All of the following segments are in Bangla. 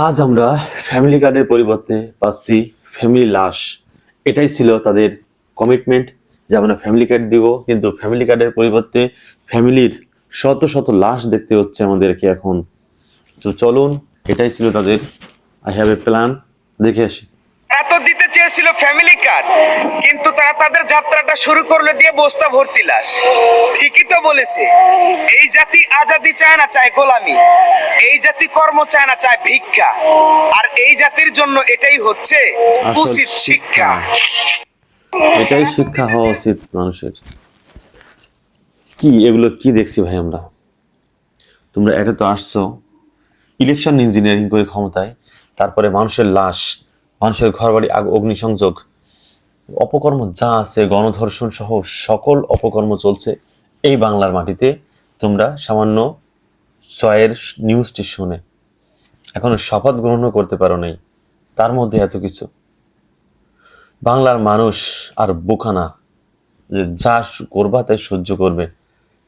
আজ আমরা ফ্যামিলি কার্ডের পরিবর্তে পাচ্ছি ফ্যামিলি লাশ। এটাই ছিল তাদের কমিটমেন্ট যে আমরা ফ্যামিলি কার্ড দিব, কিন্তু ফ্যামিলি কার্ডের পরিবর্তে ফ্যামিলির শত শত লাশ দেখতে হচ্ছে আমাদেরকে এখন। তো চলুন, এটাই ছিল তাদের আই হ্যাভ এ প্ল্যান, দেখে আসি। এত দিতে চেয়েছিল ফ্যামিলি কার্ড, কিন্তু তারা তাদের যাত্রাটা শুরু করলো দিয়ে বস্তা ভর্তি লাশ। ঠিকই তো বলেছে, এই জাতি আজাদি চায় না, চায় গোলামি। এই জাতি কর্ম চায় না, চায় ভিক্ষা। আর এই জাতির জন্য এটাই হচ্ছে আসল উচিত শিক্ষা। এটাই শিক্ষা হওয়া উচিত মানুষের। কি এগুলো কি দেখছি ভাই আমরা? তোমরা একে তো আসছো ইলেকশন ইঞ্জিনিয়ারিং করে ক্ষমতায়, তারপরে মানুষের লাশ, মানুষের ঘরবাড়ি অগ্নিসংযোগ, অপকর্ম যা আছে, গণধর্ষণ সহ সকল অপকর্ম চলছে এই বাংলার মাটিতে। তোমরা সামান্য ছয়ের নিউজটি শুনে এখনো শপথ গ্রহণ করতে পারো নাই, তার মধ্যে এত কিছু। বাংলার মানুষ আর বোকা না যে যা করবা তাই সহ্য করবে।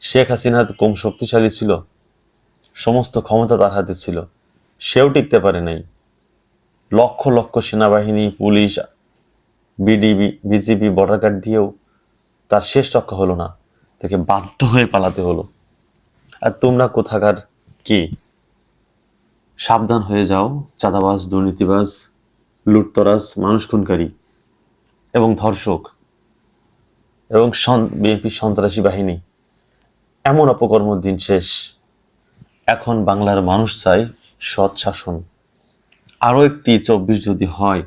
শেখ হাসিনা কম শক্তিশালী ছিল? সমস্ত ক্ষমতা তার হাতে ছিল, সেও টিকতে পারে নাই। লক্ষ লক্ষ সেনাবাহিনী, police, BDB, BGB, border guard দিয়েও তার শেষ রক্ষা হলো না, তাকে বাধ্য হয়ে পালাতে হলো। আর তোমরা কোথাকার কি? সাবধান হয়ে যাও, চাঁদাবাজ, দুর্নীতিবাজ, লুটতরাজ, মানুষ খুনকারী এবং ধর্ষক এবং বিএনপি সন্ত্রাসী বাহিনী, এমন অপকর্ম দিন শেষ। এখন বাংলার মানুষ চাই সৎ শাসন। আরো একটি 24 যদি হয়,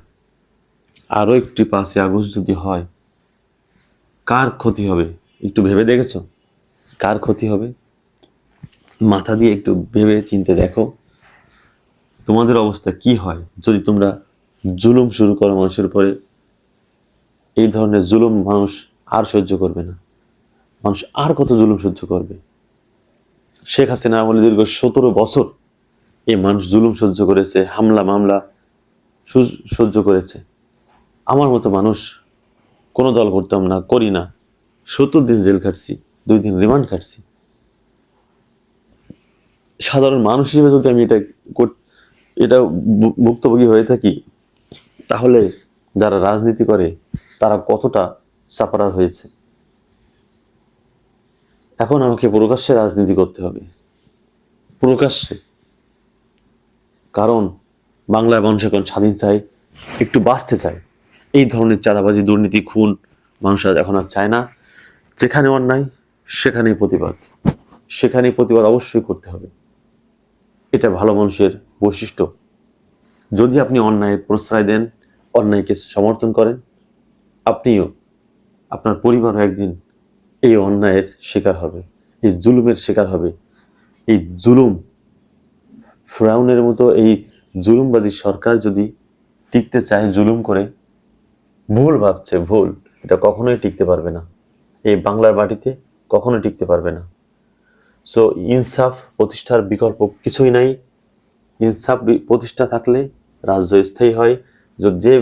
আরো একটি 5ই আগস্ট যদি হয়, কার ক্ষতি হবে একটু ভেবে দেখেছো? কার ক্ষতি হবে? মাথা দিয়ে একটু ভেবে চিনতে দেখো তোমাদের অবস্থা কি হয় যদি তোমরা জুলুম শুরু করো মানুষের উপরে। এই ধরনের জুলুম মানুষ আর সহ্য করবে না। মানুষ আর কত জুলুম সহ্য করবে? শেখ হাসিনা আমলে দীর্ঘ 17 বছর এই মানুষ জুলুম সহ্য করেছে, হামলা মামলা সহ্য করেছে। আমার মতো মানুষ কোনো দল করতাম না, করি না, 70 দিন জেল খাটছি, 2 দিন রিমান্ড খাটছি। সাধারণ মানুষ হিসেবে যদি আমি এটা ভুক্তভোগী হয়ে থাকি, তাহলে যারা রাজনীতি করে তারা কতটা সাফারার হয়েছে। এখন আমাকে প্রকাশ্যে রাজনীতি করতে হবে, প্রকাশ্যে। কারণ বাংলার মানুষ এখন স্বাধীন চায়, একটু বাঁচতে চায়। এই ধরনের চাঁদাবাজি, দুর্নীতি, খুন মানুষ এখন আর চায় না। যেখানে অন্যায় সেখানেই প্রতিবাদ, সেখানেই প্রতিবাদ অবশ্যই করতে হবে। এটা ভালো মানুষের বৈশিষ্ট্য। যদি আপনি অন্যায়ের প্রশ্রয় দেন, অন্যায়কে সমর্থন করেন, আপনিও, আপনার পরিবারও একদিন এই অন্যায়ের শিকার হবে, এই জুলুমের শিকার হবে। এই জুলুম, ফিরাউনের মতো এই জুলুমবাদী সরকার যদি টিকতে চায় জুলুম করে, ভুল ভাবছে, ভুল। এটা কখনোই টিকতে পারবে না, এই বাংলার মাটিতে কখনোই টিকতে পারবে না। সো ইনসাফ প্রতিষ্ঠার বিকল্প কিছুই নাই। ইনসাফ প্রতিষ্ঠা থাকলে রাজ্য স্থায়ী হয়। যে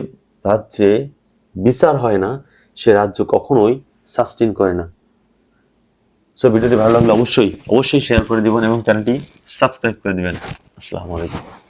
রাজ্যে বিচার হয় না, সে রাজ্য কখনোই সাস্টেইন করে না। সো ভিডিওটি ভালো লাগলে অবশ্যই শেয়ার করে দিবেন এবং চ্যানেলটি সাবস্ক্রাইব করে দিবেন। আসসালামু আলাইকুম।